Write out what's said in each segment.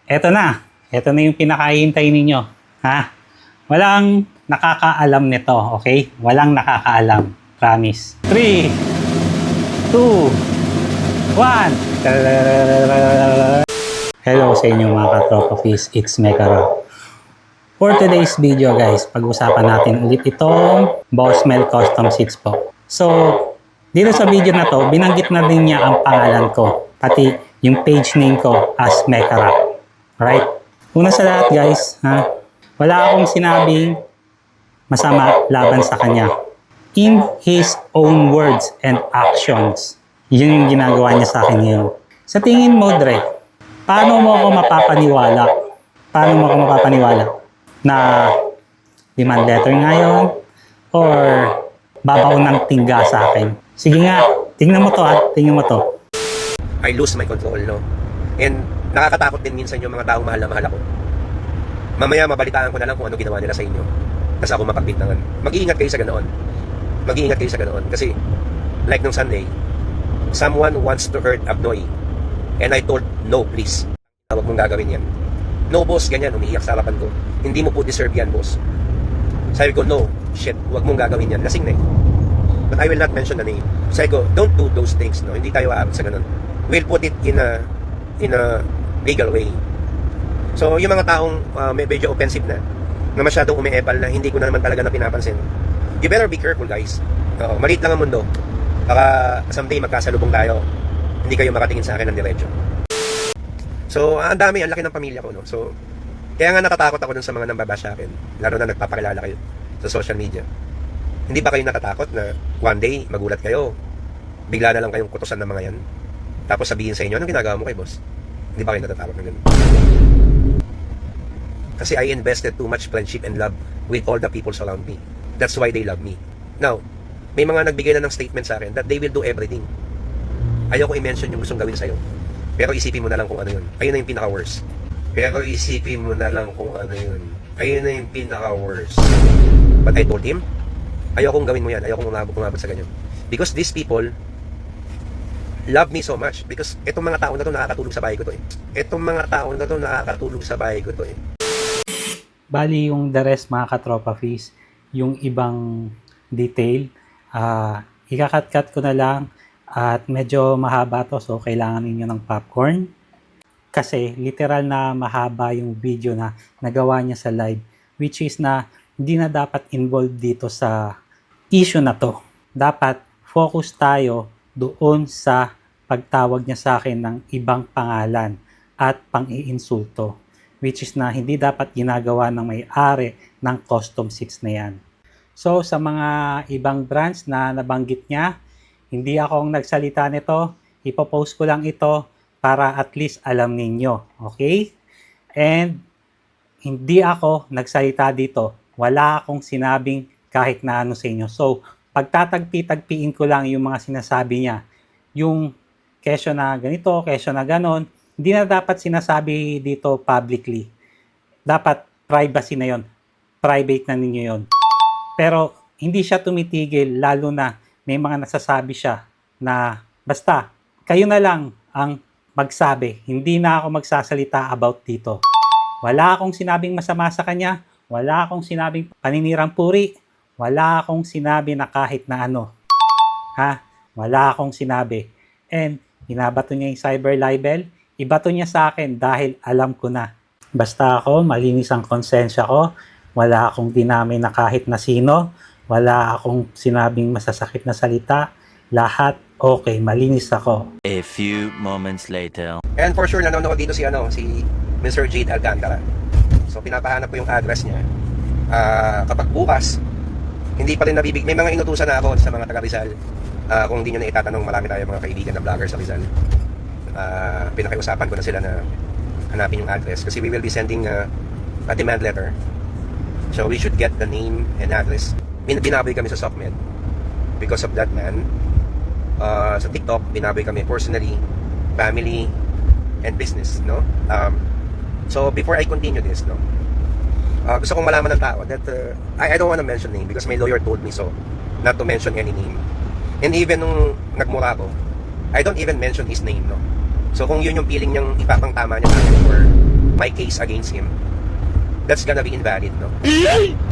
Eto na. Eto na yung pinakahihintay ninyo. Ha? Walang nakakaalam nito, okay? Walang nakakaalam. Promise. 3, 2, 1. Hello sa inyo mga katropofis. It's Mekaro. For today's video guys, pag-usapan natin ulit itong Bossmel Custom Seats po. So, dito sa video na to, binanggit na din niya ang pangalan ko. Pati yung page name ko as Mekaro. Right? Una sa lahat guys, wala akong sinabing masama laban sa kanya. In his own words and actions, yun yung ginagawa niya sa akin ngayon. Sa tingin mo, Dre, paano mo ako mapapaniwala? Paano mo ako mapapaniwala? Na demand letter ngayon? Or babaw ng tingga sa akin? Sige nga, tingnan mo to tingnan mo to. I lose my control, no? And nakakatakot din minsan yung mga taong mahal na mahal ako. Mamaya mabalitaan ko na lang kung ano ginawa nila sa inyo. Kasi ako mapagbintangan. Mag-iingat kayo sa ganoon. Mag-iingat kayo sa ganoon. Kasi, like nung Sunday, someone wants to hurt Abnoy. And I told, no, please. Huwag mong gagawin yan. No, boss, ganyan, umiiyak sa harapan ko. Hindi mo po deserve yan, boss. Sabi ko, no, shit, huwag mong gagawin yan. Lasing na eh. But I will not mention the name. Sabi ko, don't do those things, no? Hindi tayo aabot sa ganun. We'll put it in a legal way. So, yung mga taong medyo offensive na masyadong umiepal na hindi ko na naman talaga na pinapansin. You better be careful, guys. Maliit lang ang mundo. Baka someday magkasalubong tayo. Hindi kayo makatingin sa akin ng diretso. So, ang dami, ang laki ng pamilya ko, no? So, kaya nga natatakot ako dun sa mga nambabash sa akin. Lalo na nagpapakilala kayo sa social media. Hindi ba kayo natatakot na one day, magulat kayo, bigla na lang kayong kutusan ng mga yan? Tapos sabihin sa inyo, anong ginagawa mo kay boss? Hindi ba kayo natatakot na ganun? Kasi I invested too much friendship and love with all the people around me. That's why they love me. Now, may mga nagbigay na ng statement sa akin that they will do everything. Ayoko i-mention yung gustong gawin sa'yo. Pero isipin mo na lang kung ano yun. Ayun na yung pinaka-worst. Pero isipin mo na lang kung ano yun. Ayun na yung pinaka-worst. But I told him, ayokong gawin mo yan. Ayokong umabot sa ganyan. Because these people love me so much. Because itong mga tao na to nakakatulog sa bahay ko to eh. Itong mga tao na to nakakatulog sa bahay ko to eh. Bali yung the rest mga katropa fees, yung ibang detail, ikakat-cut ko na lang at medyo mahaba to so kailangan niyo ng popcorn. Kasi literal na mahaba yung video na nagawa niya sa live, which is na hindi na dapat involved dito sa issue na to. Dapat focus tayo doon sa pagtawag niya sa akin ng ibang pangalan at pang-iinsulto, which is na hindi dapat ginagawa ng may-ari ng custom seats na yan. So sa mga ibang brands na nabanggit niya, hindi akong nagsalita nito, ipopost ko lang ito para at least alam ninyo, okay? And hindi ako nagsalita dito, wala akong sinabing kahit na ano sa inyo. So pagtatagpi-tagpiin ko lang yung mga sinasabi niya. Yung kesyo na ganito, kesyo na ganon, hindi na dapat sinasabi dito publicly. Dapat privacy na yon, private na ninyo yon. Pero hindi siya tumitigil, lalo na may mga nasasabi siya na basta kayo na lang ang magsabi. Hindi na ako magsasalita about dito. Wala akong sinabing masama sa kanya, wala akong sinabing paninirang puri, wala akong sinabi na kahit na ano. Wala akong sinabi. And binabato niya yung cyber libel, ibato niya sa akin dahil alam ko na. Basta ako, malinis ang konsensya ko, wala akong dinamay na kahit na sino, wala akong sinabing masasakit na salita, lahat okay, malinis ako. A few moments later. And for sure, nanonood dito si Mr. Jade Alcantara. So pinapahanap ko yung address niya. Kapag bukas, hindi pa rin nabibig. May mga inutusan na ako sa mga taga Rizal. Kung hindi nyo na itatanong, marami tayo mga kaibigan na vlogger sa Rizal. Pinakiusapan ko na sila na hanapin yung address. Kasi we will be sending a demand letter. So we should get the name and address. Binaboy kami sa SOCMED because of that man. Sa TikTok, binaboy kami personally, family, and business. No? So before I continue this, no, gusto kong malaman ng tao that I don't want to mention name because my lawyer told me so, not to mention any name. And even nung nagmura ko, I don't even mention his name, no. So kung yun yung feeling niyang ipapangtama niya sa akin or my case against him, that's gonna be invalid, no?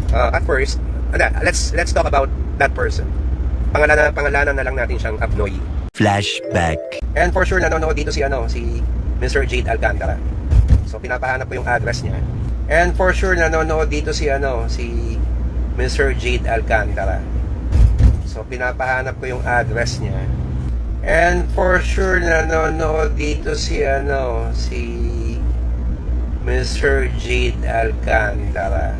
At first, let's talk about that person. Pangalanan na lang natin siyang Abnoy. Flashback. And for sure, nanonood dito si Mr. Jade Alcantara. So, pinapahanap ko yung address niya. And for sure, nanonood dito si Mr. Jade Alcantara. So, pinapahanap ko yung address niya. And for sure, nanonood dito si Mr. Jade Alcantara.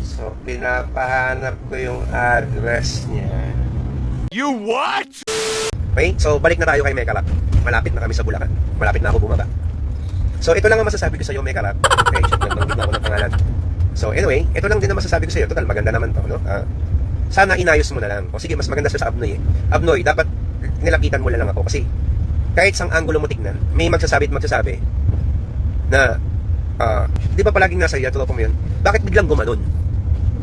So, pinapahanap ko yung address niya. You what? Okay, so balik na tayo kay Mekarap. Malapit na kami sa Bulacan. Malapit na ako bumaba. So, ito lang ang masasabi ko sa iyo, Mekarap. Okay, shit, nabanggit na ako ng pangalan. So, anyway, ito lang din ang masasabi ko sa iyo. Total, maganda naman to, no? Sana inayos mo na lang. O sige, mas maganda siya sa Abnoy eh. Abnoy, dapat nilapitan mo na lang ako. Kasi, kahit sang angulo mo tignan, may magsasabi na, di ba palaging nasa iya, tulad ko mo yun? Bakit biglang gumanon?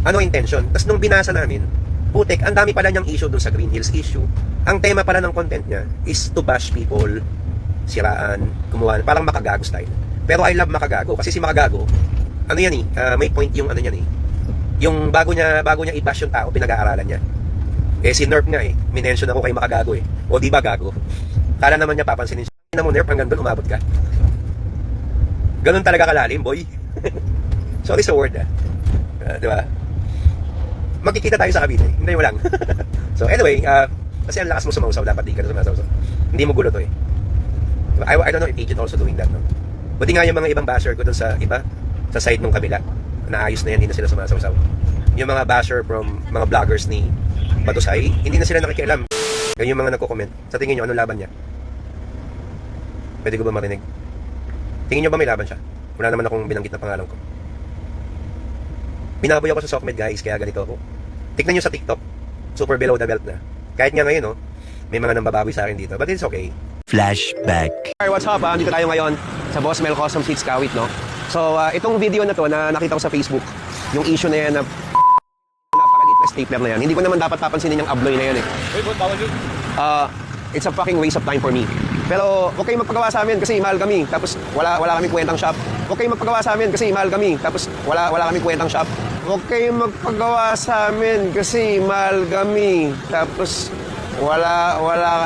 Ano intention? Tapos nung binasa namin, putek, ang dami pala niyang issue dun sa Green Hills issue. Ang tema pala ng content niya is to bash people, siraan, gumawa, parang makagago style. Pero I love makagago kasi si makagago, ano yan may point yung ano niyan yung bago niya i-bash yung tao, pinag-aaralan niya. Si Nerf nga minention ako kay makagago O di ba gago? Kala naman niya papansinin siya. Tingnan mo Nerf, hanggang doon umabot ka. Ganun talaga kalalim, boy. Sorry sa word di ba? Magkikita tayo sa Cavite. Hindi mo lang. So anyway, kasi ang lakas mo sumausaw, dapat di ka na sumasawsaw. Hindi mo gulo to Diba? I don't know if agent also doing that, no? Buti nga yung mga ibang basher ko dun sa side nung kabila, naayos na yan, hindi na sila sumasawsaw. Yung mga basher from mga vloggers ni Batusay, hindi na sila nakikialam. Yung mga nagko-comment, sa tingin nyo, anong laban niya? Pwede ko ba marinig? Tingin nyo ba may laban siya? Wala naman akong binanggit na pangalan ko. Binaboy ako sa Sokmed, guys, kaya ganito ako. Tignan nyo sa TikTok, super below the belt na. Kahit nga ngayon, may mga nambababoy sa akin dito, but it's okay. Flashback. Hi, what's up? Dito tayo ngayon sa Boss Mel Custom Seats Kawit, no? So, itong video na to na nakita ko sa Facebook, yung issue na yan na napakalit na stapler na yan, hindi ko naman dapat papansinin yung Abnoy na yan it's a fucking waste of time for me. Pero, okay magpagawa sa amin kasi mahal kami, tapos wala kaming kwentang shop. Okay magpagawa sa amin kasi mahal kami, tapos wala kaming kwentang shop. Okay magpagawa sa amin kasi mahal kami, tapos wala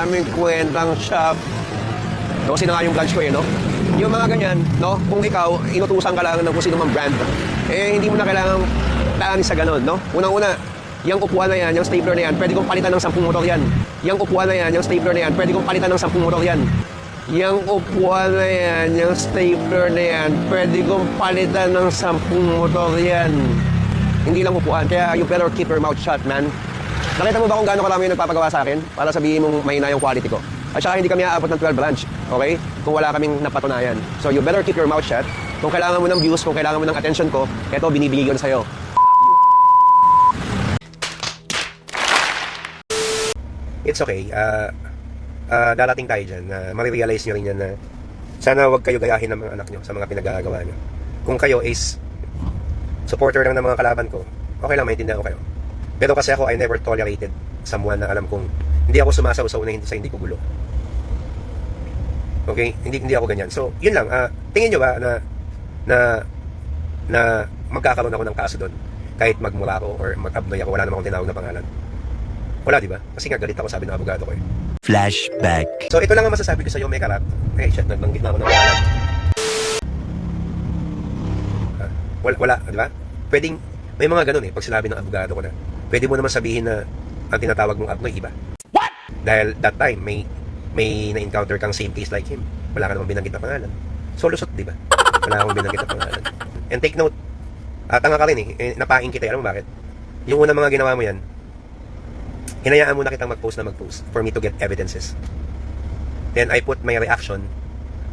kaming kwentang shop. No, kasi na nga yung branch ko no? Yung mga ganyan, no? Kung ikaw, inutusan ka lang ng kung sino mang brand, hindi mo na kailangan daanin sa ganon, no? Unang-una, yung upuan na yan, yung stapler na yan, pwede kong palitan ng 10 motor yan. Yung upuan na yan, yung stapler na yan, pwede kong palitan ng 10 motor yan. Yung upuan na yan, yung stapler na yan, pwede kong palitan ng 10 motor yan. Hindi lang upuan, kaya you better keep your mouth shut, man. Nakita mo ba kung gaano karami yung nagpapagawa sa akin para sabihin mong mahina yung quality ko? At saka hindi kami aabot ng 12 branch, okay? Kung wala kaming napatunayan. So you better keep your mouth shut. Kung kailangan mo ng views, kung kailangan mo ng attention ko, eto binibigay ko na sa'yo. It's okay. Darating tayo dyan. Marirealize nyo rin yan na sana wag kayo gayahin ng mga anak nyo sa mga pinagagawa nyo. Kung kayo is supporter lang ng mga kalaban ko, okay lang, maintindihan ko kayo. Pero kasi ako, I never tolerated someone na alam kong hindi ako sumasaw-saw sa hindi ko gulo. Okay? Hindi ako ganyan. So, yun lang. Tingin nyo ba na magkakaroon ako ng kaso doon? Kahit magmura ako or mag-abnoy ako, wala naman akong tinawag na pangalan. Wala, di ba? Kasi nga galit ako, sabi ng abogado ko Flashback. So, ito lang ang masasabi ko sa iyo, Mekarap. Shit, nagbanggit na ako ng pangalan. Wala, di ba? Pwedeng, may mga ganun pag sinabi ng abogado ko na, pwede mo naman sabihin na ang tinatawag mong abnoy iba. What? Dahil that time, may na-encounter kang same case like him. Wala ka namang binanggit na pangalan. So, lusot, di ba? Wala akong binanggit na pangalan. And take note, tanga ka rin napaing kita. Alam mo bakit? Yung unang mga ginawa mo yan, hinayaan mo na kitang mag-post for me to get evidences. Then I put my reaction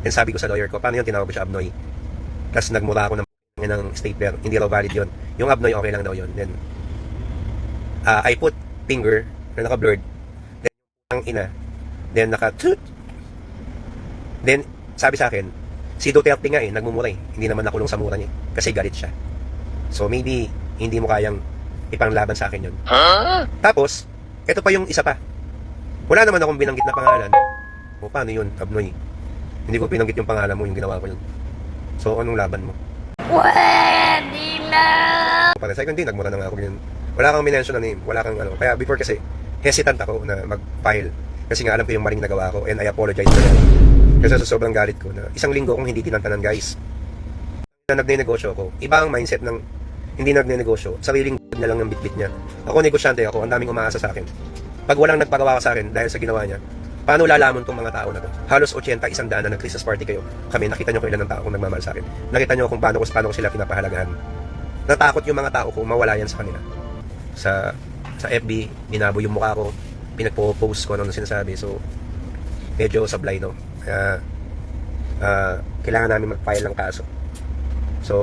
and sabi ko sa lawyer ko, paano yun, tinawag ko siya abnoy. Tapos nagmura ako ng stapler, hindi raw valid yun. Yung abnoy okay lang daw yun. Then I put finger na naka-blurred. Then ang ina. Then naka-toot. Then sabi sa akin, si Duterte nga nagmumura hindi naman nakulong sa mura niya kasi galit siya. So maybe hindi mo kayang ipanglaban sa akin yun. Tapos ito pa yung isa pa. Wala naman akong binanggit na pangalan. O paano yun, abnoy? Hindi ko binanggit yung pangalan mo, yung ginawa ko yun. So, anong laban mo? Pwede na! Para sa akin, hindi, nagmura na nga ako yun. Wala kang minention na name, wala kang ano. Kaya before kasi, hesitant ako na mag-file. Kasi nga alam ko yung maling nagawa ko and I apologize for that. Kasi sa sobrang galit ko na isang linggo kong hindi tinantanan, guys. Na nagne-negosyo ako, iba ang mindset ng hindi nagne-negosyo. Sariling na lang ng bitbit niya. Ako, negosyante ako, ang daming umaasa sa akin. Pag walang nagpagawa sa akin dahil sa ginawa niya, paano lalamon tong mga tao na to? Halos 80, 100 na nag-Christmas party kayo. Kami, nakita nyo kung ilan ng tao kung nagmamahal sa akin. Nakita nyo kung paano ko sila pinapahalagahan. Natakot yung mga tao ko, mawala yan sa kanila. Sa FB, binabo yung mukha ko, pinagpo-post ko ano sinasabi. So, medyo sablay, no? Kaya, kailangan namin mag-file ng kaso. So,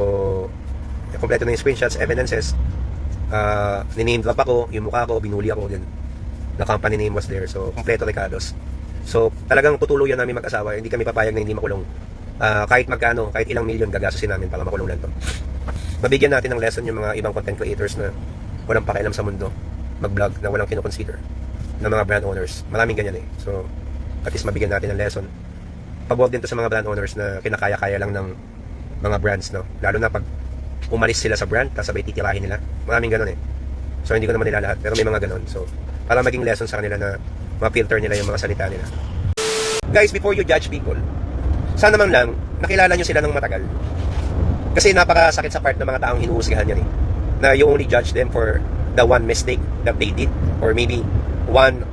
kompleto na yung screenshots, evidences. Niname drop ako, yung mukha ko, binuli ako din. The company name was there. So, kompleto recados. So, talagang tutuluyan namin mag-asawa. Hindi kami papayag na hindi makulong. Kahit magkano, kahit ilang milyon gagastusin namin para makulong lang to. Mabigyan natin ng lesson yung mga ibang content creators na walang pakialam sa mundo, mag-vlog na walang kinoconsider ng mga brand owners. Maraming ganyan eh. So, at least mabigyan natin ng lesson. Pabor din to sa mga brand owners na kinakaya-kaya lang ng mga brands, no? Lalo na pag umalis sila sa brand, tapos sabay titirahin nila. Maraming ganun eh. So, hindi ko naman nila lahat, pero may mga ganun. So, para maging lesson sa kanila na ma-filter nila yung mga salita nila. Guys, before you judge people, sana man lang, nakilala nyo sila ng matagal. Kasi napakasakit sa part ng mga taong hinuhusgahan yan eh. Na you only judge them for the one mistake that they did, or maybe one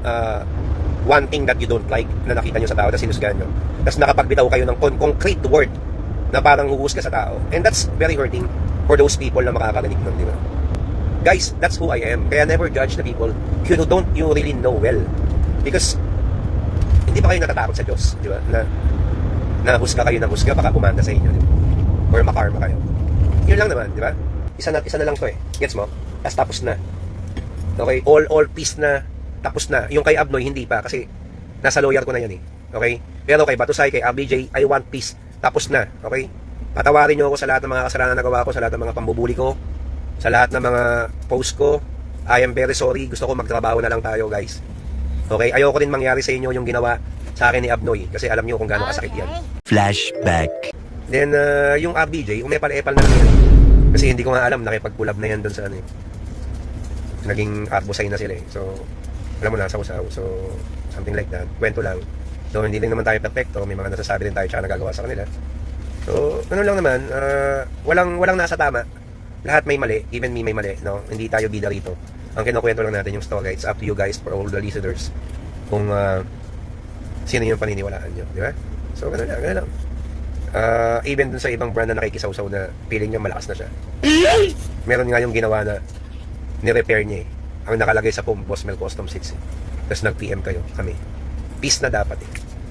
thing that you don't like na nakita nyo sa tao, tapos hinusgahan nyo. Tapos nakapagbitaw kayo ng concrete word na parang huhusga sa tao. And that's very hurting for those people na makakarinig nun, di ba? Guys, that's who I am. Kaya never judge the people you really know well. Because hindi pa kayo natatakot sa Diyos, di ba? Na husga kayo ng husga, baka kumanda sa inyo, di ba? Or makarma kayo. Yun lang naman, di ba? Isa na lang to eh. Gets mo? Tapos na. Okay? All peace na. Tapos na. Yung kay Abnoy, hindi pa. Kasi nasa lawyer ko na yan eh. Okay? Pero kay Batusay, kay RBJ, I want peace. Tapos na. Okay? Patawarin nyo ako sa lahat ng mga kasalanan na nagawa ko, sa lahat ng mga pambubuli ko, sa lahat ng mga post ko. I am very sorry. Gusto ko magtrabaho na lang tayo, guys. Okay? Ayoko rin mangyari sa inyo yung ginawa sa akin ni Abnoy. Kasi alam nyo kung gaano kasakit yan. Flashback. Then, yung RBJ, umepal-epal na lang yan. Kasi hindi ko nga alam, nakipag-collab na yan doon sa ano eh. Naging arbosay na sila eh. So, alam mo na, sausaw. So, something like that. Kwento lang. So, hindi rin naman tayo perfecto. May mga nasasabi din tayo tsaka nagagawa sa kanila. So, ano lang naman, walang nasa tama. Lahat may mali. Even me may mali. No? Hindi tayo bida rito. Ang kinukwento lang natin yung story. It's up to you guys for all the listeners. Kung sino yung paniniwalaan nyo. Di ba? So, ganun lang. Even dun sa ibang brand na nakikisawsaw na feeling niya malakas na siya. Meron nga yung ginawa na ni-repair niya eh. Ang nakalagay sa phone, Boss Mel Custom Seats eh. Tapos nag-PM kayo, kami. Peace na dapat eh.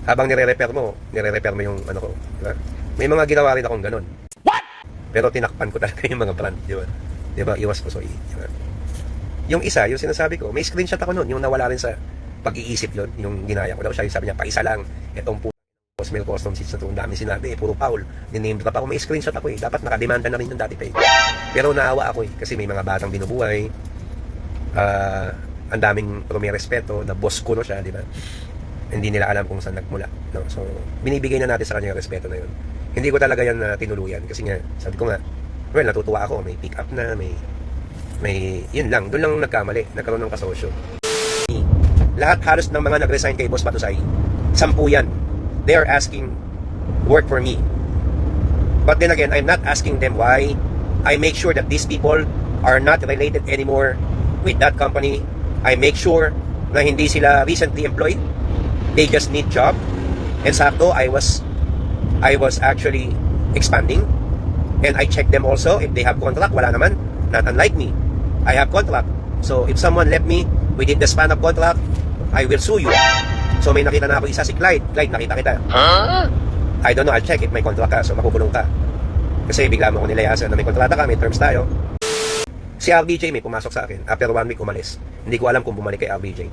Habang nire-repair mo yung ano ko. Diba? May mga ginawa rin akong ganun. What? Pero tinakpan ko talaga yung mga brand. Diba? Diba? Iwas ko so diba? Yung isa, yung sinasabi ko, may screenshot ako nun. Yung nawala rin sa pag-iisip yun. Yung ginaya ko daw siya. Yung sabi niya, paisa lang. Etong Boss Mel Custom Seats na ito, ang dami sinabi, puro foul. Niname drop ako, may screenshot ako eh. Dapat nakademanda na rin yung dati pa eh. Pero naawa ako eh, kasi may mga batang binubuhay. Ang daming may respeto, na boss ko no siya, di ba? Hindi nila alam kung saan nagmula. No? So, binibigay na natin sa kanya yung respeto na yun. Hindi ko talaga yan tinuluyan, kasi nga, sabi ko nga, well, natutuwa ako, may pick up na, may yun lang, doon lang nagkamali, nagkaroon ng kasosyo. Lahat halos ng mga nag-resign kay Boss Batusay, 10 yan. They are asking work for me. But then again, I'm not asking them why. I make sure that these people are not related anymore with that company. I make sure na hindi sila recently employed. They just need job. And sakto, I was actually expanding. And I check them also if they have contract. Wala naman. Not unlike me. I have contract. So if someone left me within the span of contract, I will sue you. So may nakita na ako isa si Clyde. Clyde, nakita kita. Huh? I don't know, I'll check if may kontrata ka. So makukulong ka. Kasi bigla mo ko nilayasan na may kontrata ka, may terms tayo. Si RBJ may pumasok sa akin. After 1 week umalis. Hindi ko alam kung bumalik kay RBJ.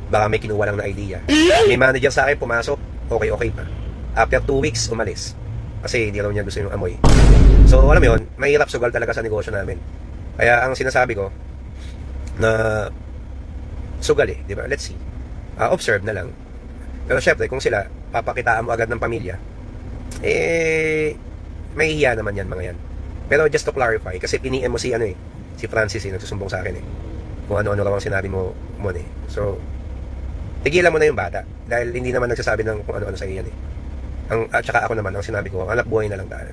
Baka may kinuha lang na idea. May manager sa akin pumasok. Okay pa. After 2 weeks umalis. Kasi hindi raw niya gusto yung amoy. So alam mo yun, mahirap sugal talaga sa negosyo namin. Kaya ang sinasabi ko na sugal eh, di ba? Let's see. Observe na lang. Pero syempre, kung sila, papakitaan mo agad ng pamilya, mahihiya naman yan mga yan. Pero just to clarify, kasi piniem mo si si Francis nagsusumbong sa akin kung ano-ano raw ang sinabi mo So, tigilan mo na yung bata. Dahil hindi naman nagsasabi ng kung ano-ano sa iyo yan at saka ako naman, ang sinabi ko, anak buhay na lang tayo.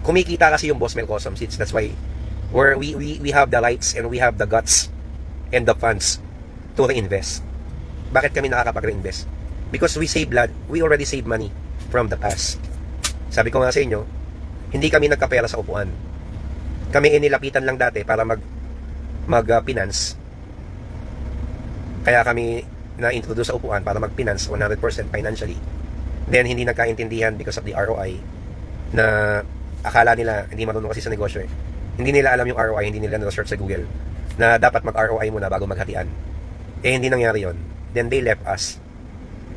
Kumikita kasi yung Boss Mel Custom Seats. That's why we have the rights and we have the guts and the funds to reinvest. Bakit kami nakakapag-reinvest? Because we save blood, we already save money from the past. Sabi ko nga sa inyo, hindi kami nagkapera sa upuan. Kami inilapitan lang dati para mag-finance. Kaya kami na-introduce sa upuan para mag-finance 100% financially. Then hindi nagkaintindihan because of the ROI na akala nila hindi marunong kasi sa negosyo Hindi nila alam yung ROI, hindi nila na-search sa Google na dapat mag-ROI muna bago maghatian. Hindi nangyari yon. Then they left us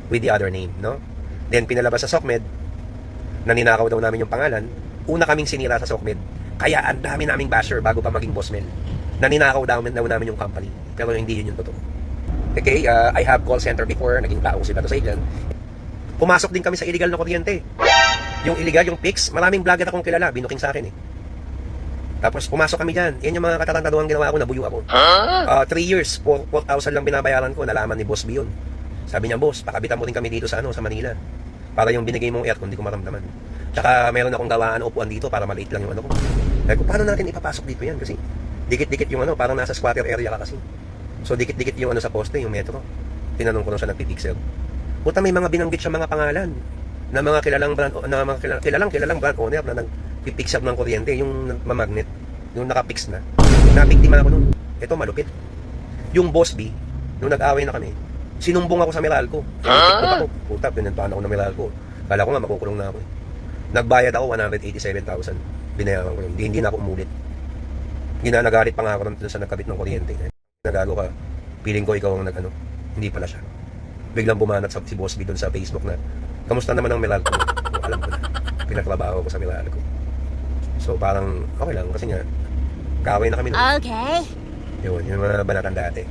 with the other name, no? Then pinalabas sa SOCMED na ninakaw daw namin yung pangalan. Una kaming sinira sa SOCMED. Kaya ang dami naming basher bago pa maging Boss Mel. Na ninakaw daw namin yung company. Pero hindi yun yung totoo. Okay, I have call center before. Naging tao si Bato Saigan. Pumasok din kami sa illegal na kuryente. Yung illegal, yung PIX, maraming vlogger akong kilala. Binuking sa akin Tapos pumasok kami dyan. Yan yung mga katarantaduang ginawa ko, nabuyo ako. 3 years, 4,000 lang binabayaran ko. Nalaman ni Boss B yun. Sabi niya, boss, pakabitan mo rin kami dito sa Manila. Para yung binigay mong aircon, hindi ko maramdaman. Tsaka meron akong gawaan upuan dito para maliit lang yung ko. Sabi ko, paano natin ipapasok dito yan? Kasi dikit-dikit yung parang nasa squatter area ka kasi. So dikit-dikit yung sa poste, yung metro. Tinanong ko nung siya nagpipixel. Puta, may mga binanggit siya mga pangalan na mga kilalang brand owner na nagpipix up ng kuryente, yung mamagnet, yung nakapix na. Nabiktima ako nun. Ito malupit. Yung Boss B, nung nag-away na kami, sinumbong ako sa Meralco. TikTok ako. Puta, pinantahan ako ng Meralco. Kala ko nga makukulong na ako Nagbayad ako 187,000. Binayaran ko yun. Hindi na ako umulit. Ginanagalit pa nga ako sa nagkabit ng kuryente. Nagago ka. Feeling ko ikaw ang Hindi pala siya. Biglang bumanat si Boss B doon sa Facebook na, kamusta naman ang Meralco? Alam ko na. Pinagtrabaho ko sa Meralco. So parang okay lang kasi nga kaaway na kami. Okay. Yun, yung mga banatan dati.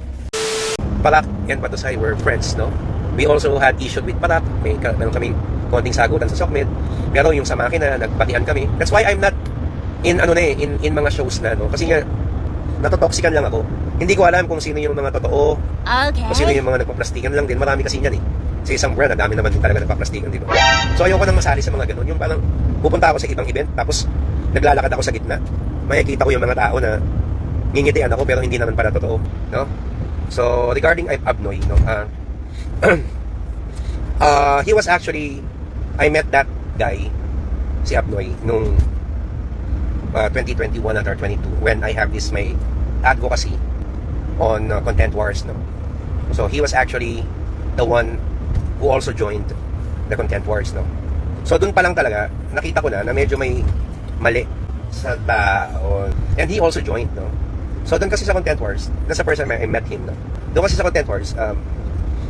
Palak and Batusay were friends, no? We also had issue with Palak. Meron kaming konting sagutan sa SOCMED. Pero yung sa makina, nagpatihan kami. That's why I'm not in mga shows na, no? Kasi nga natotoxican lang ako. Hindi ko alam kung sino yung mga totoo. Okay. Kung sino yung mga nagpaplastikan lang din. Marami kasi yan Sa isang brand, dami naman din talaga nagpaplastikan, di ba? So ayoko nang masali sa mga ganun. Yung parang pupunta ako sa ibang event, tapos naglalakad ako sa gitna. Makikita ko yung mga tao na ngingitian ako pero hindi naman pala totoo, no? So regarding Abnoy, no, he was actually, I met that guy, si Abnoy, nung 2021 or 22 when I have this my advocacy on Content Wars, no. So he was actually the one who also joined the Content Wars, no. So dun pa lang talaga nakita ko na medyo may mali sa tao, and he also joined, no. So doon kasi sa Content Wars, that's the first time I met him, no. Doon kasi sa Content Wars,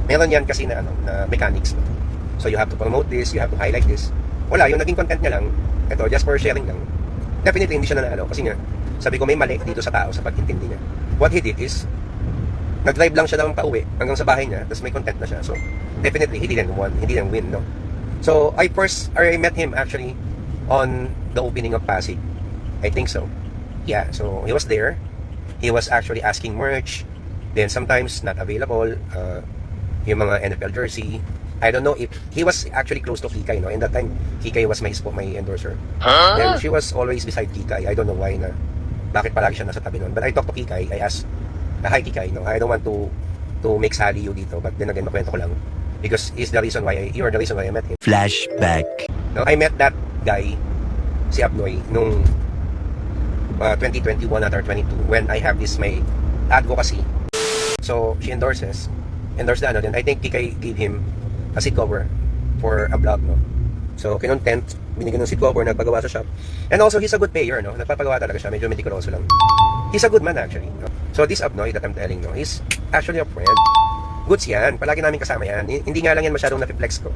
meron yan kasi na mechanics, no? So you have to promote this, you have to highlight this. Wala, yung naging content niya lang, ito, just for sharing lang. Definitely hindi siya nanalo kasi nga, sabi ko may mali dito sa tao sa pag-intindi niya. What he did is, nag-drive lang siya ng pauwi hanggang sa bahay niya, tapos may content na siya. So definitely he didn't win, no. So I met him actually on the opening of Pasig. I think so. Yeah, so he was there. He was actually asking merch. Then sometimes not available. Yung mga NFL jersey. I don't know if he was actually close to Kikay, no? In that time, Kikay was my endorser. Then she was always beside Kikay. I don't know why na bakit palagi siya nasa tabi nun. But I talked to Kikay. I asked, hi Kikay, no? I don't want to make sali you dito. But then again, makwento ko lang. Because you are the reason why I met him. Flashback. No, I met that guy, si Abnoy, nung 2021 or 22 when I have this my advocacy. So she endorsed the then I think Kikay gave him a seat cover for a vlog, no. So kinontent, binigyan ng seat cover, nagpagawa sa shop. And also he's a good payer, no. Nagpapagawa talaga siya, medyo meticuloso lang. He's a good man actually, no? So this Abnoy that I'm telling, no, he's actually a friend. Goods yan, palagi namin kasama yan. Hindi nga lang yan masyadong na-flex ko.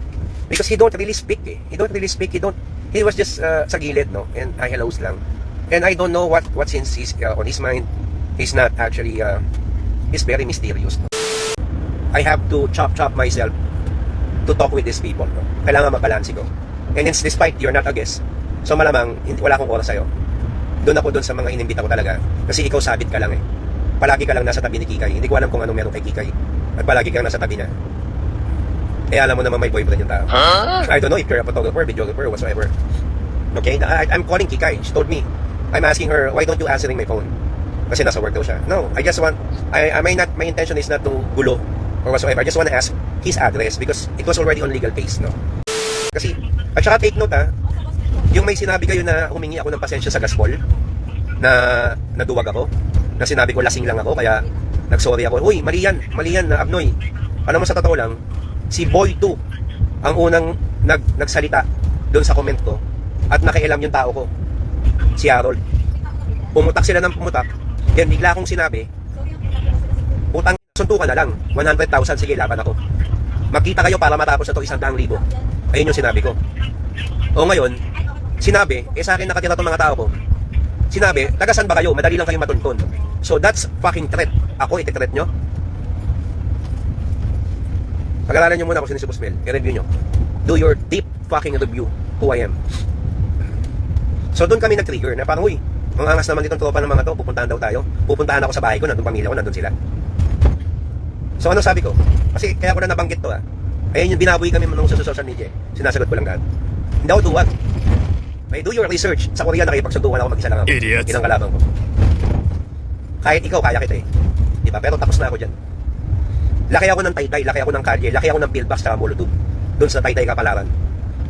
Because he don't really speak, he was just sa gilid, no. And I hellos lang. And I don't know what's on his mind. He's not actually he's very mysterious, no? I have to chop myself to talk with these people, no? Kailangan mabalansi ko. And it's despite you're not a guest, So malamang, wala akong oras sa'yo. Doon ako doon sa mga inimbita ko talaga. Kasi ikaw sabit ka lang eh. Palagi ka lang nasa tabi ni Kikay. Hindi ko alam kung anong meron kay Kikay. At palagi kang nasa tabi niya. Eh alam mo naman may boyfriend yung tao. I don't know if you're a photographer, videographer, whatsoever. Okay? I'm calling Kikay. She told me. I'm asking her, why don't you answering my phone? Kasi nasa work daw siya. No, I just want, my intention is not to gulo or whatsoever. I just want to ask his address because it was already on legal case, no? Kasi, at saka take note yung may sinabi kayo na humingi ako ng pasensya sa gaspol, na naduwag ako, na sinabi ko lasing lang ako, kaya nagsorry ako. Uy, mali yan na Abnoy. Alam mo sa totoo lang, si Boy 2 ang unang nagsalita doon sa comment ko at nakialam yung tao ko, si Harold. Pumutak sila ng pumutak, then bigla akong sinabi, utang suntukan na lang, 100,000, sige laban ako. Magkita kayo para matapos na to 100,000. Ayun yung sinabi ko. O ngayon, sinabi, sa akin nakatira tong mga tao ko. Sinabi, taga saan ba kayo? Madali lang kayong matuntun. So that's fucking threat. Ako, iti-threat nyo? Pag-alalan nyo muna kung sino si Boss Mel. I-review nyo. Do your deep fucking review who I am. So doon kami nag-trigger na parang, uy, ang angas naman ditong tropa ng mga to, pupuntahan daw tayo. Pupuntahan ako sa bahay ko, nandun pamilya ko, nandun sila. So ano sabi ko? Kasi kaya ko na nabanggit to Ayun yung binaboy kami nung sa social media. Sinasagot ko lang lahat. Hindi ako duwag. May do your research. Sa Korea nakipagsunduan ako mag-isa lang ako. Idiots. Yun ang kalaban ko. Kahit ikaw, kaya kita eh. Diba? Pero tapos na ako dyan. Laki ako ng Taytay, laki ako ng Kalye, laki ako ng Pillbox sa Molotov. Doon sa Taytay Kapalaran.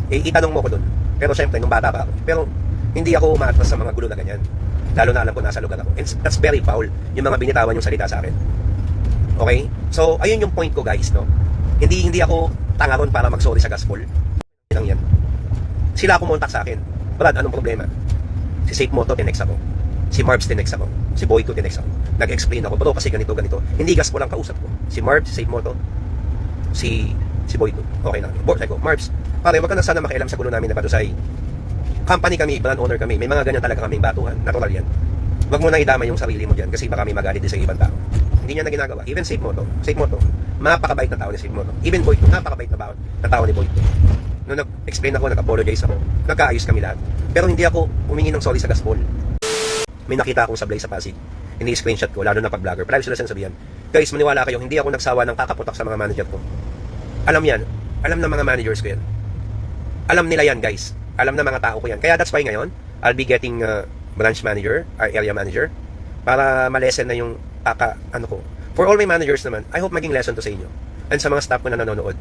Itanong mo ko doon. Pero syempre, nung bata pa ako. Pero hindi ako umaatras sa mga gulo na ganyan. Lalo na alam ko nasa lugar ako. And that's very foul. Yung mga binitawan yung salita sa akin. Okay? So, ayun yung point ko guys, no? Hindi ako tanga ron para mag-sorry sa gospel. Lang yan. Sila kumontak sa akin. Brad, anong problema? Si Safe Moto, tinext ako. Si Marbs, tinext ako. Si Boy 2, tinext ako. Nag-explain ako, bro, kasi ganito. Hindi gospel lang kausap ko. Si Marbs, si Safe Moto, si Boy 2. Okay lang. Sabi ko, Marbs, pare, wag ka na sana makialam sa gulo namin na Batusay. Company kami, brand owner kami. May mga ganyan talaga kaming batuhan. Natural yan. Wag mo nang idama yung sarili mo dyan kasi baka may magalit din sa ibang tao. Hindi niya na ginagawa. Even Safe Moto, napakabait na tao ni Safe Moto. Even Boy 2, napakabait na tao ni Boy 2. Nung nag-explain ako, nag-apologize ako, nagkaayos kami lahat. Pero hindi ako humingi ng sorry sa gospel. May nakita akong sablay sa Pasig. Ini-screenshot ko, lalo na pag-vlogger. Palagi sila sinasabihan, guys, maniwala kayo, hindi ako nagsawa ng kakaputak sa mga manager ko. Alam yan. Alam ng mga managers ko yan. Alam nila yan, guys. Alam ng mga tao ko yan. Kaya that's why ngayon, I'll be getting branch manager, area manager, para malesen na yung ko. For all my managers naman, I hope maging lesson to sa inyo. And sa mga staff ko na nanonood.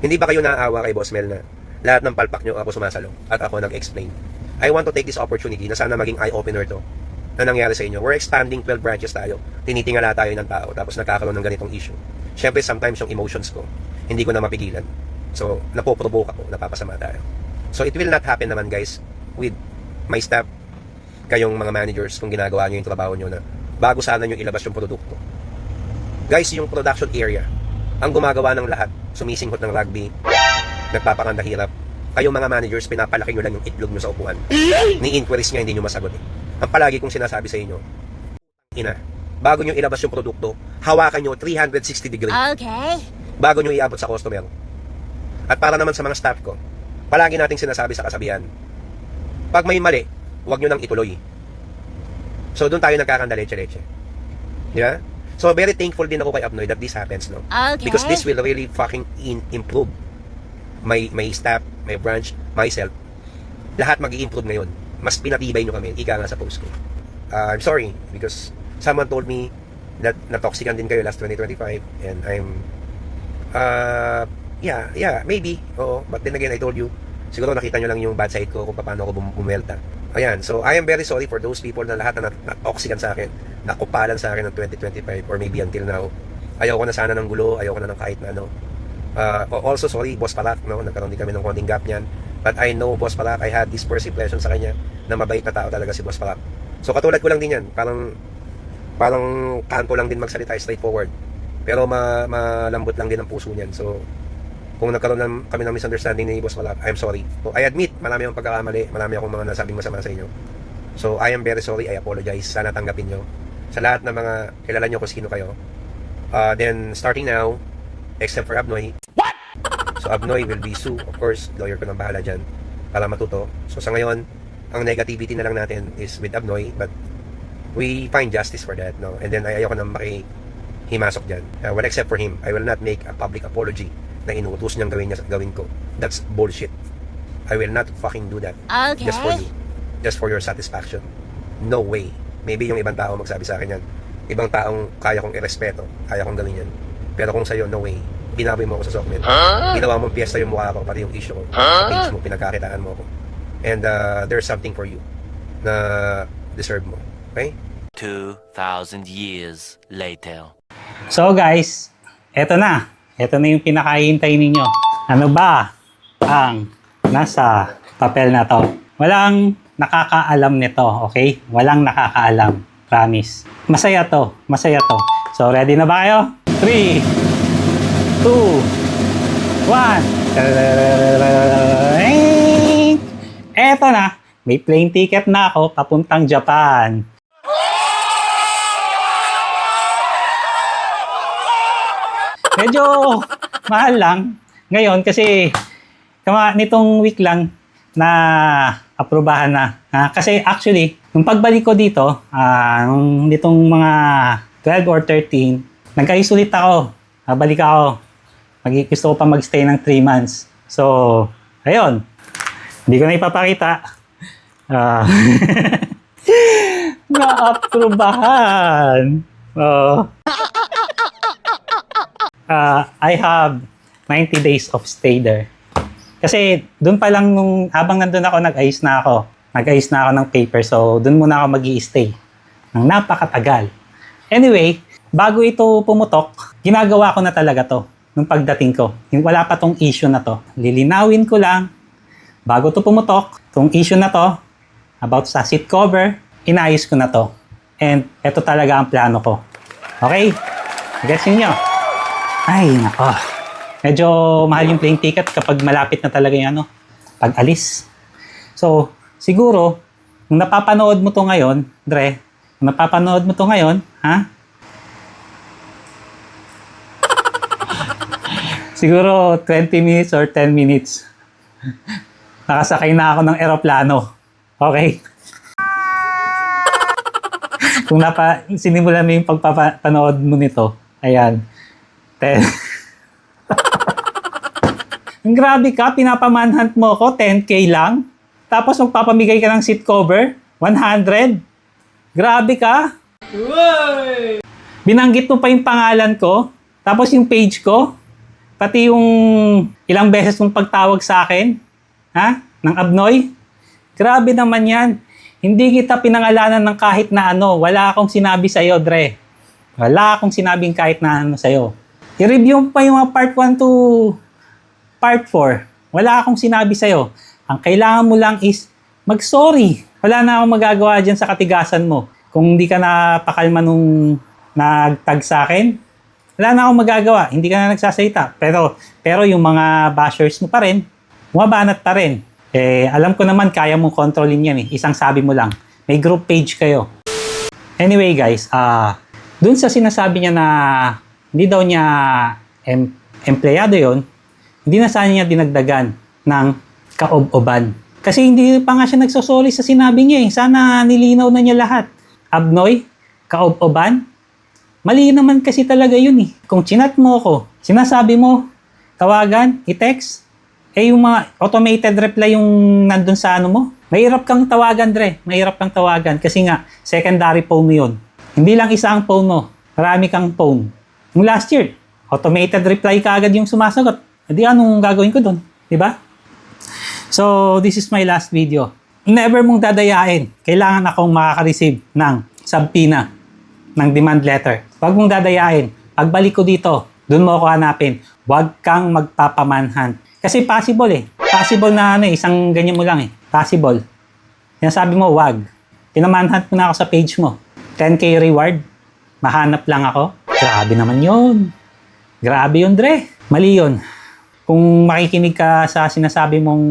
Hindi ba kayo naaawa kay Boss Mel na lahat ng palpak nyo ako sumasalo at ako nag-explain? I want to take this opportunity na sana maging eye-opener to na nangyari sa inyo. We're expanding 12 branches tayo. Tinitingala tayo ng tao tapos nagkakaroon ng ganitong issue. Siyempre, sometimes yung emotions ko, hindi ko na mapigilan. So, napoprovoke ako, napapasama tayo. So, it will not happen naman guys with my staff, kayong mga managers kung ginagawa nyo yung trabaho nyo na bago sana nyo ilabas yung produkto. Guys, yung production area, ang gumagawa ng lahat, sumisinghot ng rugby, nagpapakanda hirap. Kayong mga managers, pinapalaki nyo lang yung itlog nyo sa upuan. Ni inquiries nga, hindi nyo masagot eh. Ang palagi kong sinasabi sa inyo, bago nyo ilabas yung produkto, hawakan nyo 360 degree. Okay. Bago nyo iabot sa customer. At para naman sa mga staff ko, palagi nating sinasabi sa kasabihan, pag may mali, huwag nyo nang ituloy. So, doon tayo nagkakandaleche-leche. Di ba? So, very thankful din ako kay Abnoy that this happens, no? Okay. Because this will really fucking improve my staff, my branch, myself. Lahat mag-i-improve ngayon. Mas pinatibay nyo kami. Ika nga sa post ko. I'm sorry because someone told me that na-toxican din kayo last 2025 and I'm yeah, maybe. Oo. But then again, I told you, siguro nakita nyo lang yung bad side ko kung paano ako bumelta. Ayan, so I am very sorry for those people na lahat na na-toxican sa akin, nakupalan sa akin ng 2025 or maybe until now. Ayaw ko na sana ng gulo, ayaw ko na ng kahit na ano. Also, sorry, Boss Parak, no? Nagkaroon din kami ng konting gap niyan. But I know, Boss Parak, I had this first impression sa kanya na mabait na tao talaga si Boss Parak. So, katulad ko lang din yan. Parang kanto lang din magsalita, straightforward. Pero malambot lang din ang puso niyan. So, kung nagkaroon kami ng misunderstanding ni Boss Parak, I'm sorry. So, I admit, marami akong pagkakamali, marami akong mga nasabing masama sa inyo. So, I am very sorry, I apologize. Sana tanggapin nyo. Sa lahat ng mga kilala nyo kung sino kayo. Then, starting now, except for Abnoy. What? So, Abnoy will be Sue. Of course, lawyer ko nang bahala dyan. para matuto. So sa ngayon, ang negativity na lang natin is with Abnoy, but we find justice for that, no? And then ayoko nang makihimasok dyan. Well, except for him, I will not make a public apology na inuutos niyang gawin ko. That's bullshit. I will not fucking do that. Okay. Just for you. Just for your satisfaction. No way. Maybe yung ibang tao magsabi sa akin yan. Ibang taong kaya kong irespeto, kaya kong gawin yan. Pero kung sa'yo, no way. Binaboy mo ako sa Sokmed. Ginawa mong piyesta yung mukha ko, pati yung issue ko. Sa page mo, pinagkakitaan mo ako. And there's something for you na deserve mo. Okay? 2,000 years later. So guys, eto na. Eto na yung pinakahihintay ninyo. Ano ba ang nasa papel na to? Walang nakakaalam nito, okay? Walang nakakaalam. Promise. Masaya to. Masaya to. So, ready na ba kayo? 3, 2, 1. Eto na. May plane ticket na ako papuntang Japan. Medyo mahal lang ngayon kasi nitong week lang na aprobahan na. Kasi actually, nung pagbalik ko dito, nitong mga 12 or 13, nag-ayos ulit ako. Balik ako. Gusto ko pa mag-stay ng 3 months. So, ayun. Hindi ko na ipapakita. Na-aprobahan. I have 90 days of stay there. Kasi doon pa lang habang nandun ako, nag-ayos na ako ng paper. So, doon muna ako mag-i-stay. Ng napakatagal. Anyway, bago ito pumutok, ginagawa ko na talaga to nung pagdating ko. Wala pa tong issue na to. Lilinawin ko lang, bago to pumutok, tong issue na to, about sa seat cover, inayos ko na to. And ito talaga ang plano ko. Okay? Guess niyo. Ay, nako. Medyo mahal yung plane ticket kapag malapit na talaga yung pag-alis. So, siguro, kung napapanood mo to ngayon, Dre, kung napapanood mo to ngayon, siguro 20 minutes or 10 minutes. Nakasakay na ako ng eroplano. Okay? Kung sinimulan mo yung pagpapanood mo nito, ayan. 10. Grabe ka, pinapamanhunt mo ko, 10K lang. Tapos magpapamigay ka ng seat cover, 100. Grabe ka. Binanggit mo pa yung pangalan ko, tapos yung page ko, pati yung ilang beses mong pagtawag sa akin, ng Abnoy. Grabe naman yan. Hindi kita pinangalanan ng kahit na ano. Wala akong sinabi sa'yo, Dre. Wala akong sinabing kahit na ano sa'yo. I-review pa yung part 1 to part 4. Wala akong sinabi sa'yo. Ang kailangan mo lang is mag-sorry. Wala na akong magagawa dyan sa katigasan mo. Kung hindi ka napakalma nung nagtag sa akin, wala na akong magagawa. Hindi ka na nagsasalita. Pero yung mga bashers mo pa rin, bumabanat pa rin. Alam ko naman, kaya mong kontrolin yan . Isang sabi mo lang. May group page kayo. Anyway guys, dun sa sinasabi niya na hindi daw niya empleyado yon, hindi na sana niya dinagdagan ng kaob-oban. Kasi hindi pa nga siya nagsosoli sa sinabi niya . Sana nilinaw na niya lahat. Abnoy, kaob-oban, mali naman kasi talaga yun . Kung chinat mo ako, sinasabi mo, tawagan, i-text, yung mga automated reply yung nandun sa ano mo, mahirap kang tawagan, Dre. Mahirap kang tawagan kasi nga, secondary phone mo yun. Hindi lang isa ang phone mo, marami kang phone. Yung last year, automated reply ka agad yung sumasagot. Hindi anong gagawin ko dun? Diba? So, this is my last video. Never mong dadayain. Kailangan akong makaka-receive ng subpoena, ng demand letter. Huwag mong dadayain. Pagbalik ko dito, dun mo ako hanapin. Huwag kang magpapamanhunt. Kasi possible . Possible na isang ganyan mo lang . Possible. Sinasabi mo, wag. Pinamanhunt mo na ako sa page mo. 10K reward. Mahanap lang ako. Grabe naman yun. Grabe yun, Dre. Mali yun. Kung makikinig ka sa sinasabi mong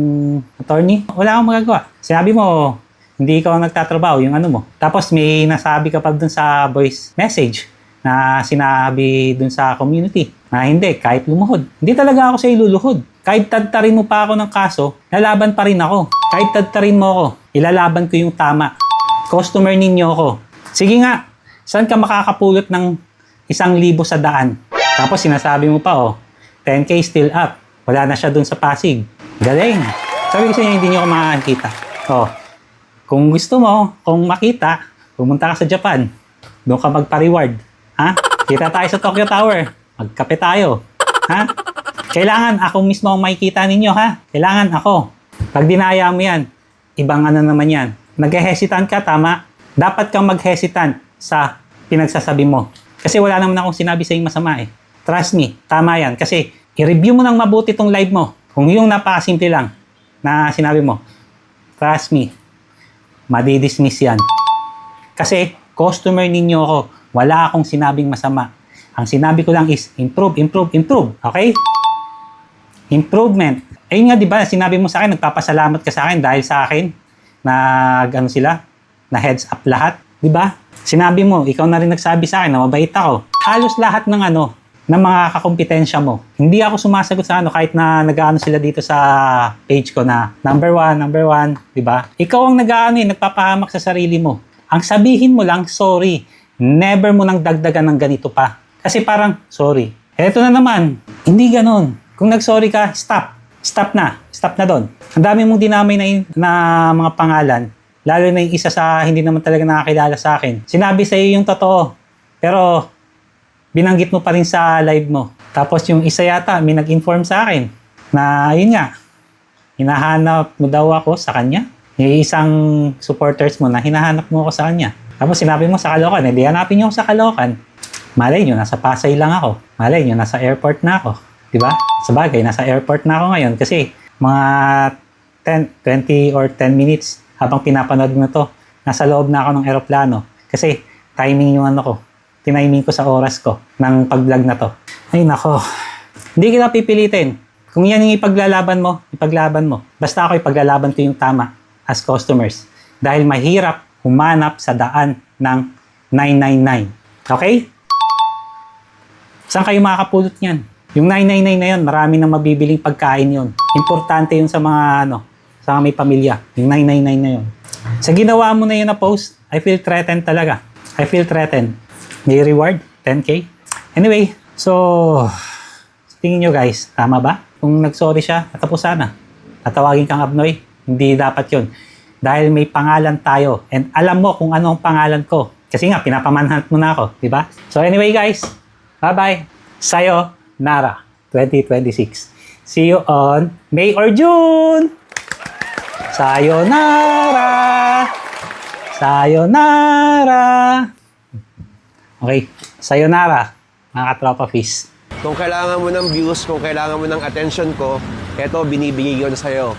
attorney, wala akong magagawa. Sinabi mo, hindi ikaw nagtatrabaho, yung ano mo. Tapos may nasabi ka pa dun sa voice message na sinabi dun sa community na hindi, kahit lumuhod. Hindi talaga ako sa'yo luluhod. Kahit tadtarin mo pa ako ng kaso, lalaban pa rin ako. Kahit tadtarin mo ako, ilalaban ko yung tama. Customer ninyo ako. Sige nga, saan ka makakapulot ng 1,000 sa daan? Tapos sinasabi mo pa, 10K still up. Wala na siya dun sa Pasig. Galing. Sabi ko sa inyo, hindi nyo ako makakita. Kung gusto mo, kung makita, pumunta ka sa Japan. Doon ka magpa-reward. Ha? Kita tayo sa Tokyo Tower. Magkape tayo. Ha? Kailangan ako mismo ang makikita ninyo, ha? Kailangan ako. Pag dinaya mo yan, ibang ano naman yan. Nag-hesitant ka, tama? Dapat kang mag-hesitant sa pinagsasabi mo. Kasi wala naman akong sinabi sa yung masama eh. Trust me, tama yan. Kasi i-review mo ng mabuti tong live mo. Kung yung napakasimple lang na sinabi mo, trust me, madidismiss yan. Kasi customer ninyo ako. Wala akong sinabing masama. Ang sinabi ko lang is improve, improve, improve. Okay? Improvement. Ayun nga, di ba, sinabi mo sa akin, nagpapasalamat ka sa akin dahil sa akin, na heads up lahat. Di ba? Sinabi mo, ikaw na rin nagsabi sa akin na mabait ako. Halos lahat ng ng mga kakompetensya mo. Hindi ako sumasagot sa kahit na nag-aano sila dito sa page ko na number one, di ba? Ikaw ang nagpapahamak sa sarili mo. Ang sabihin mo lang, sorry. Never mo nang dagdagan ng ganito pa. Kasi parang, sorry. Eto na naman. Hindi ganon. Kung nag-sorry ka, stop. Stop na. Stop na doon. Ang dami mong dinamay na mga pangalan. Lalo na yung isa sa hindi naman talaga nakakilala sa akin. Sinabi sa iyo yung totoo. Pero, binanggit mo pa rin sa live mo. Tapos yung isa yata, may nag-inform sa akin na, yun nga, hinahanap mo daw ako sa kanya. Yung isang supporters mo na hinahanap mo ako sa kanya. Tapos sinabi mo sa Caloocan, hindi hanapin niyo ako sa Caloocan. Malay nyo, nasa Pasay lang ako. Malay nyo, nasa airport na ako. Diba? Sabagay, nasa airport na ako ngayon kasi mga 20 or 10 minutes habang pinapanood mo to, nasa loob na ako ng aeroplano. Kasi timing yung ko. Tiniming ko sa oras ko ng pag-vlog na to. Ay nako. Hindi kita pipilitin. Kung yan yung ipaglaban mo. Basta ako ipaglalaban ko yung tama as customers. Dahil mahirap humanap sa daan ng 999. Okay? Saan kayo makakapulot niyan? Yung 999 na yun, marami nang mabibiling pagkain yun. Importante yun sa mga sa may pamilya. Yung 999 na yun. Sa ginawa mo na yun na post, I feel threatened talaga. I feel threatened. May reward, 10K. Anyway, so, tingin nyo guys, tama ba? Kung nag-sorry siya, natapusan na. Tatawagin kang Abnoy, hindi dapat yun. Dahil may pangalan tayo. And alam mo kung ano ang pangalan ko. Kasi nga, pinapamanhunt mo na ako. Diba? So anyway guys, bye-bye. Sayonara 2026. See you on May or June. Sayonara. Sayonara. Okay. Sayonara, mga katropa fish. Kung kailangan mo ng views, kung kailangan mo ng attention ko, eto, binibigay ko na sa'yo.